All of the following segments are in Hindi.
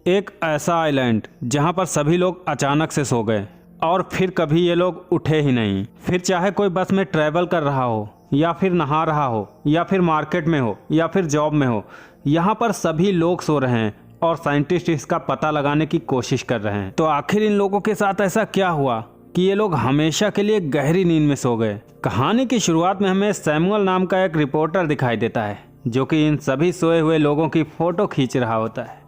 एक ऐसा आइलैंड जहां पर सभी लोग अचानक से सो गए और फिर कभी ये लोग उठे ही नहीं। फिर चाहे कोई बस में ट्रैवल कर रहा हो या फिर नहा रहा हो या फिर मार्केट में हो या फिर जॉब में हो, यहाँ पर सभी लोग सो रहे हैं और साइंटिस्ट इसका पता लगाने की कोशिश कर रहे हैं। तो आखिर इन लोगों के साथ ऐसा क्या हुआ कि ये लोग हमेशा के लिए गहरी नींद में सो गए। कहानी की शुरुआत में हमें सैमुअल नाम का एक रिपोर्टर दिखाई देता है जो कि इन सभी सोए हुए लोगों की फोटो खींच रहा होता है।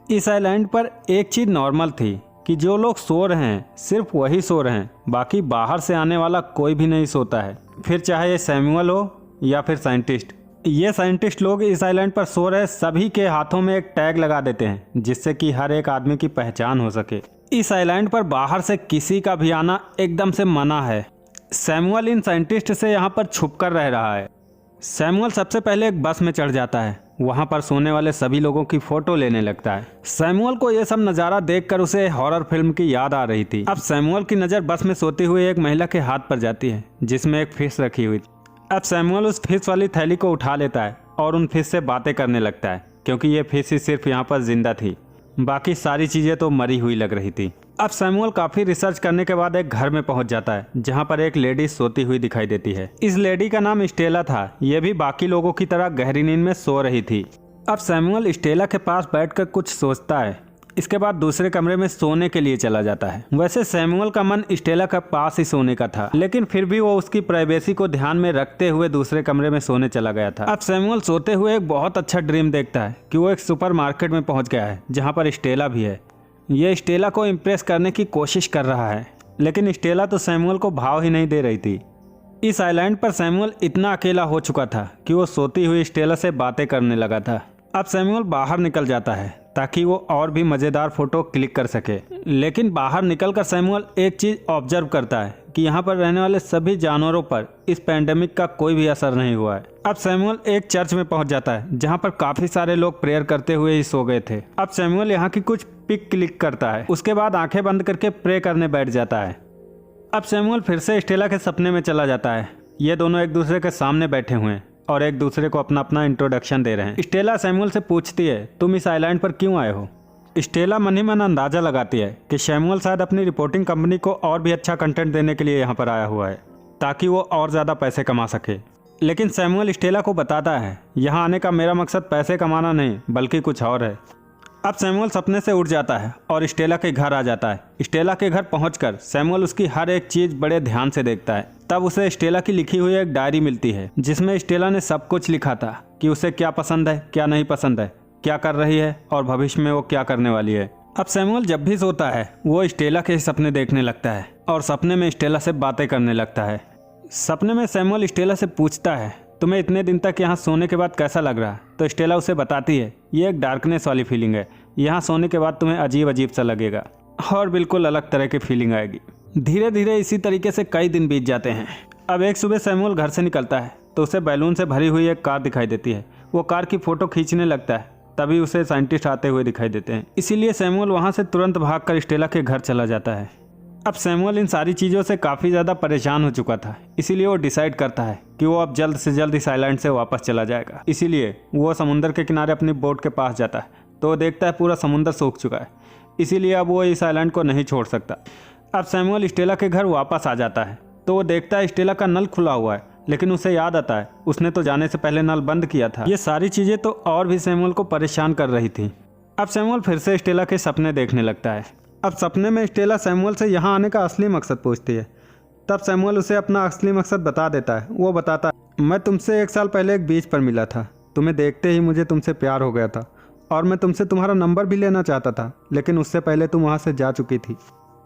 इस आइलैंड पर एक चीज नॉर्मल थी कि जो लोग सो रहे हैं सिर्फ वही सो रहे हैं, बाकी बाहर से आने वाला कोई भी नहीं सोता है। फिर चाहे ये सैमुअल हो या फिर साइंटिस्ट। ये साइंटिस्ट लोग इस आइलैंड पर सो रहे सभी के हाथों में एक टैग लगा देते हैं जिससे कि हर एक आदमी की पहचान हो सके। इस आइलैंड पर बाहर से किसी का भी आना एकदम से मना है। सैमुअल इन साइंटिस्ट से यहाँ पर छुप कर रह रहा है। सैमुअल सबसे पहले एक बस में चढ़ जाता है, वहाँ पर सोने वाले सभी लोगों की फोटो लेने लगता है। सैमुअल को यह सब नज़ारा देखकर उसे हॉरर फिल्म की याद आ रही थी। अब सैमुअल की नज़र बस में सोती हुई एक महिला के हाथ पर जाती है जिसमें एक फिश रखी हुई थी। अब सैमुअल उस फिश वाली थैली को उठा लेता है और उन फिश से बातें करने लगता है क्योंकि ये फिश ही सिर्फ यहाँ पर जिंदा थी, बाकी सारी चीज़ें तो मरी हुई लग रही थी। अब सैमुअल काफ़ी रिसर्च करने के बाद एक घर में पहुंच जाता है जहां पर एक लेडी सोती हुई दिखाई देती है। इस लेडी का नाम स्टेला था। यह भी बाकी लोगों की तरह गहरी नींद में सो रही थी। अब सैमुअल स्टेला के पास बैठकर कुछ सोचता है। इसके बाद दूसरे कमरे में सोने के लिए चला जाता है। वैसे सैमुअल का मन स्टेला के पास ही सोने का था, लेकिन फिर भी वो उसकी प्राइवेसी को ध्यान में रखते हुए दूसरे कमरे में सोने चला गया था। अब सैमुअल सोते हुए एक बहुत अच्छा ड्रीम देखता है कि वो एक सुपरमार्केट में पहुंच गया है जहां पर स्टेला भी है। ये स्टेला को इम्प्रेस करने की कोशिश कर रहा है, लेकिन स्टेला तो सैमुअल को भाव ही नहीं दे रही थी। इस आइलैंड पर सैमुअल इतना अकेला हो चुका था कि वो सोती हुई स्टेला से बातें करने लगा था। अब सैमुअल बाहर निकल जाता है ताकि वो और भी मज़ेदार फोटो क्लिक कर सके, लेकिन बाहर निकलकर सैमुअल एक चीज़ ऑब्जर्व करता है कि यहाँ पर रहने वाले सभी जानवरों पर इस पैंडेमिक का कोई भी असर नहीं हुआ है। अब सैमुअल एक चर्च में पहुंच जाता है जहाँ पर काफ़ी सारे लोग प्रेयर करते हुए ही सो गए थे। अब सैमुअल यहाँ की कुछ पिक क्लिक करता है, उसके बाद आंखें बंद करके प्रे करने बैठ जाता है। अब सैमुअल फिर से स्टेला के सपने में चला जाता है। ये दोनों एक दूसरे के सामने बैठे हुए हैं और एक दूसरे को अपना अपना इंट्रोडक्शन दे रहे हैं। स्टेला सैमुअल से पूछती है, तुम इस आइलैंड पर क्यों आए हो? स्टेला मन ही मन अंदाजा लगाती है कि सैमुअल शायद अपनी रिपोर्टिंग कंपनी को और भी अच्छा कंटेंट देने के लिए यहाँ पर आया हुआ है ताकि वो और ज़्यादा पैसे कमा सके। लेकिन सैमुअल स्टेला को बताता है, यहाँ आने का मेरा मकसद पैसे कमाना नहीं बल्कि कुछ और है। अब सैमुअल सपने से उठ जाता है और स्टेला के घर आ जाता है। स्टेला के घर पहुंचकर सैमुअल उसकी हर एक चीज़ बड़े ध्यान से देखता है। तब उसे स्टेला की लिखी हुई एक डायरी मिलती है जिसमें स्टेला ने सब कुछ लिखा था कि उसे क्या पसंद है, क्या नहीं पसंद है, क्या कर रही है और भविष्य में वो क्या करने वाली है। अब सैमुअल जब भी सोता है वो स्टेला के सपने देखने लगता है और सपने में स्टेला से बातें करने लगता है। सपने में सैमुअल स्टेला से पूछता है, तुम्हें इतने दिन तक यहाँ सोने के बाद कैसा लग रहा है? तो स्टेला उसे बताती है, ये एक डार्कनेस वाली फीलिंग है, यहाँ सोने के बाद तुम्हें अजीब अजीब सा लगेगा और बिल्कुल अलग तरह की फीलिंग आएगी। धीरे धीरे इसी तरीके से कई दिन बीत जाते हैं। अब एक सुबह सैमुअल घर से निकलता है तो उसे बैलून से भरी हुई एक कार दिखाई देती है। वो कार की फोटो खींचने लगता है, तभी उसे साइंटिस्ट आते हुए दिखाई देते हैं। इसीलिए सैमुअल वहाँ से तुरंत भागकर स्टेला के घर चला जाता है। अब सैमुअल इन सारी चीज़ों से काफ़ी ज़्यादा परेशान हो चुका था, इसीलिए वो डिसाइड करता है कि वो अब जल्द से जल्द इस आइलैंड से वापस चला जाएगा। इसीलिए वो समुंदर के किनारे अपनी बोट के पास जाता है तो वो देखता है पूरा समुंदर सूख चुका है, इसीलिए अब वो इस आइलैंड को नहीं छोड़ सकता। अब सैमुअल स्टेला के घर वापस आ जाता है तो वो देखता है स्टेला का नल खुला हुआ है, लेकिन उसे याद आता है उसने तो जाने से पहले नल बंद किया था। ये सारी चीज़ें तो और भी सैमुअल को परेशान कर रही थी। अब सैमुअल फिर से स्टेला के सपने देखने लगता है। अब सपने में स्टेला सैमुअल से यहाँ आने का असली मकसद पूछती है। तब सैमुअल उसे अपना असली मकसद बता देता है। वो बताता है, मैं तुमसे 1 साल पहले एक बीच पर मिला था, तुम्हें देखते ही मुझे तुमसे प्यार हो गया था और मैं तुमसे तुम्हारा नंबर भी लेना चाहता था, लेकिन उससे पहले तुम वहाँ से जा चुकी थी।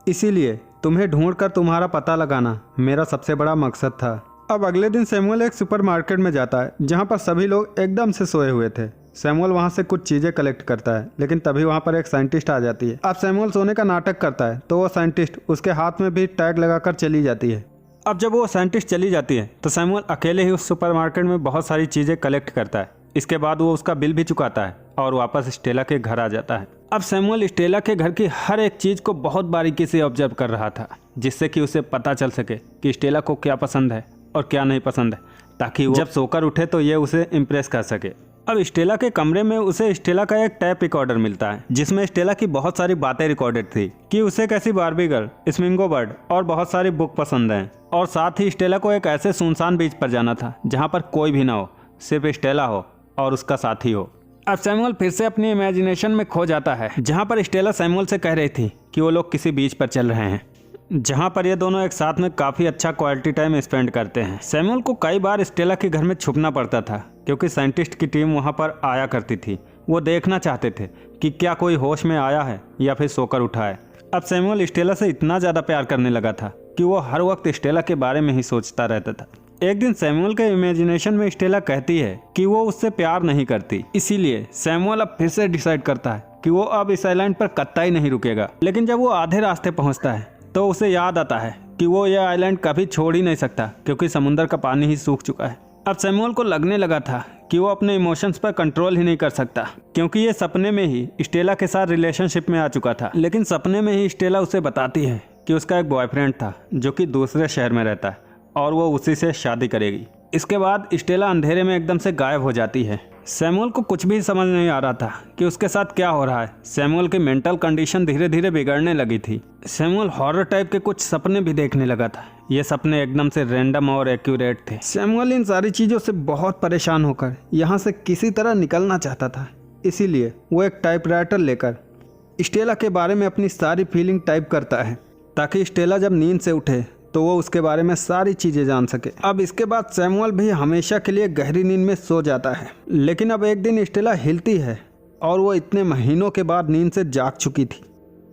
इसीलिए तुम्हें ढूंढकर तुम्हारा पता लगाना मेरा सबसे बड़ा मकसद था। अब अगले दिन सैमुअल एक सुपरमार्केट में जाता है जहाँ पर सभी लोग एकदम से सोए हुए थे। सैमुअल वहाँ से कुछ चीज़ें कलेक्ट करता है, लेकिन तभी वहाँ पर एक साइंटिस्ट आ जाती है। अब सैमुअल सोने का नाटक करता है तो वो साइंटिस्ट उसके हाथ में भी टैग लगाकर चली जाती है। अब जब वो साइंटिस्ट चली जाती है तो सैमुअल अकेले ही उस सुपरमार्केट में बहुत सारी चीज़ें कलेक्ट करता है। इसके बाद वो उसका बिल भी चुकाता है और वापस स्टेला के घर आ जाता है। अब सैमुअल स्टेला के घर की हर एक चीज़ को बहुत बारीकी से ऑब्जर्व कर रहा था जिससे कि उसे पता चल सके कि स्टेला को क्या पसंद है और क्या नहीं पसंद है, ताकि वो जब सोकर उठे तो ये उसे इम्प्रेस कर सके। अब स्टेला के कमरे में उसे स्टेला का एक टैप रिकॉर्डर मिलता है जिसमें स्टेला की बहुत सारी बातें रिकॉर्डेड थी कि उसे कैसी बार्बी गर्ल, स्मिंगो बर्ड और बहुत सारी बुक पसंद हैं। और साथ ही स्टेला को एक ऐसे सुनसान बीच पर जाना था जहाँ पर कोई भी ना हो, सिर्फ स्टेला हो और उसका साथी हो। अब सैमुअल फिर से अपनी इमेजिनेशन में खो जाता है जहाँ पर स्टेला सैमुअल से कह रही थी कि वो लोग किसी बीच पर चल रहे हैं जहाँ पर ये दोनों एक साथ में काफ़ी अच्छा क्वालिटी टाइम स्पेंड करते हैं। सैमुअल को कई बार स्टेला के घर में छुपना पड़ता था क्योंकि साइंटिस्ट की टीम वहाँ पर आया करती थी। वो देखना चाहते थे कि क्या कोई होश में आया है या फिर सोकर उठा है। अब सैमुअल स्टेला से इतना ज़्यादा प्यार करने लगा था कि वो हर वक्त स्टेला के बारे में ही सोचता रहता था। एक दिन सैमुअल के इमेजिनेशन में स्टेला कहती है कि वो उससे प्यार नहीं करती, इसीलिए सैमुअल अब फिर से डिसाइड करता है कि वो अब इस आइलैंड पर कतई नहीं रुकेगा। लेकिन जब वो आधे रास्ते पहुंचता है तो उसे याद आता है कि वो यह आइलैंड कभी छोड़ ही नहीं सकता क्योंकि समुद्र का पानी ही सूख चुका है। अब सैमुअल को लगने लगा था कि वो अपने इमोशंस पर कंट्रोल ही नहीं कर सकता क्योंकि ये सपने में ही स्टेला के साथ रिलेशनशिप में आ चुका था। लेकिन सपने में ही स्टेला उसे बताती है कि उसका एक बॉयफ्रेंड था जो कि दूसरे शहर में रहता है और वो उसी से शादी करेगी। इसके बाद स्टेला अंधेरे में एकदम से गायब हो जाती है। सैमुअल को कुछ भी समझ नहीं आ रहा था कि उसके साथ क्या हो रहा है। सैमुअल की मेंटल कंडीशन धीरे धीरे बिगड़ने लगी थी। सैमुअल हॉरर टाइप के कुछ सपने भी देखने लगा था। ये सपने एकदम से रैंडम और एक्यूरेट थे। सैमुअल इन सारी चीज़ों से बहुत परेशान होकर यहाँ से किसी तरह निकलना चाहता था। इसीलिए वो एक टाइपराइटर लेकर स्टेला के बारे में अपनी सारी फीलिंग टाइप करता है ताकि स्टेला जब नींद से उठे तो वो उसके बारे में सारी चीज़ें जान सके। अब इसके बाद सैमुअल भी हमेशा के लिए गहरी नींद में सो जाता है। लेकिन अब एक दिन स्टेला हिलती है और वो इतने महीनों के बाद नींद से जाग चुकी थी।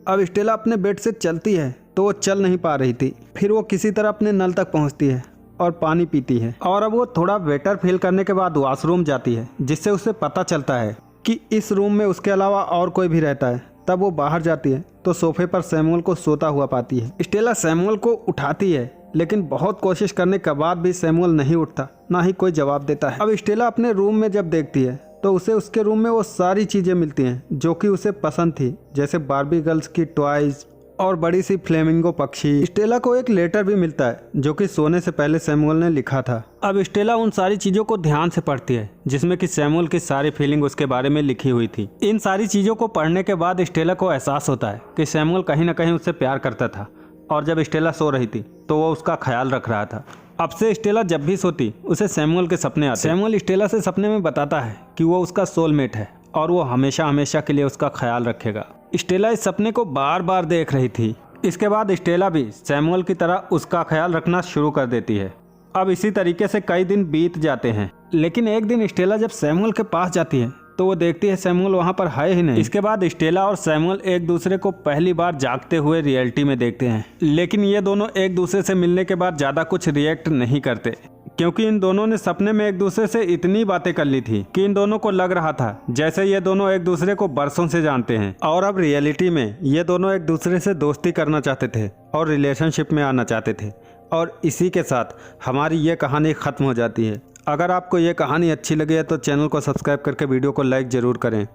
अब स्टेला अपने बेड से चलती है तो वो चल नहीं पा रही थी। फिर वो किसी तरह अपने नल तक पहुंचती है और पानी पीती है और अब वो थोड़ा बेटर फील करने के बाद वॉशरूम जाती है जिससे उसे पता चलता है कि इस रूम में उसके अलावा और कोई भी रहता है। तब वो बाहर जाती है तो सोफे पर सैमुअल को सोता हुआ पाती है। स्टेला सैमुअल को उठाती है लेकिन बहुत कोशिश करने के बाद भी सैमुअल नहीं उठता, ना ही कोई जवाब देता है। अब स्टेला अपने रूम में जब देखती है तो उसे उसके रूम में वो सारी चीज़ें मिलती हैं जो कि उसे पसंद थी, जैसे बार्बी गर्ल्स की टॉयज और बड़ी सी फ्लेमिंगो पक्षी। स्टेला को एक लेटर भी मिलता है जो कि सोने से पहले सैमुअल ने लिखा था। अब स्टेला उन सारी चीज़ों को ध्यान से पढ़ती है जिसमें कि सैमुअल की सारी फीलिंग उसके बारे में लिखी हुई थी। इन सारी चीज़ों को पढ़ने के बाद स्टेला को एहसास होता है कि सैमुअल कहीं ना कहीं उससे प्यार करता था और जब स्टेला सो रही थी तो वो उसका ख्याल रख रहा था। अब से स्टेला जब भी सोती उसे सैमुअल के सपने आते। सैमुअल स्टेला से सपने में बताता है कि वो उसका सोलमेट है और वो हमेशा हमेशा के लिए उसका ख्याल रखेगा। स्टेला इस सपने को बार बार देख रही थी। इसके बाद स्टेला भी सैमुअल की तरह उसका ख्याल रखना शुरू कर देती है। अब इसी तरीके से कई दिन बीत जाते हैं। लेकिन एक दिन स्टेला जब सैमुअल के पास जाती है तो वो देखती है सैमुअल वहाँ पर है ही नहीं। इसके बाद स्टेला और सैमुअल एक दूसरे को पहली बार जागते हुए रियलिटी में देखते हैं। लेकिन ये दोनों एक दूसरे से मिलने के बाद ज़्यादा कुछ रिएक्ट नहीं करते क्योंकि इन दोनों ने सपने में एक दूसरे से इतनी बातें कर ली थी कि इन दोनों को लग रहा था जैसे ये दोनों एक दूसरे को बरसों से जानते हैं। और अब रियलिटी में ये दोनों एक दूसरे से दोस्ती करना चाहते थे और रिलेशनशिप में आना चाहते थे। और इसी के साथ हमारी ये कहानी ख़त्म हो जाती है। अगर आपको ये कहानी अच्छी लगी है तो चैनल को सब्सक्राइब करके वीडियो को लाइक ज़रूर करें।